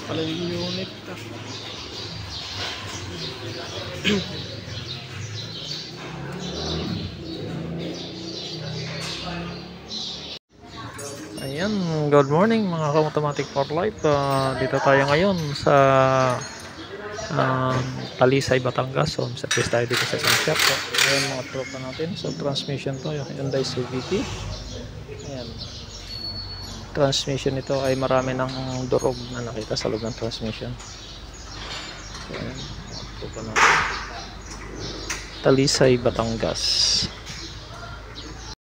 Pala yung unit. Ayan, good morning mga ka-automatic for life. Dito tayo ngayon sa Talisay, Batangas. So, service tayo dito sa isang shop. Ayan mga tropa natin. So, transmission to, yung Hyundai CVT. Ayan. Transmission nito ay marami ng durog na nakita sa loob ng transmission. So, ayan, mga tropa natin. Talisay, Batangas.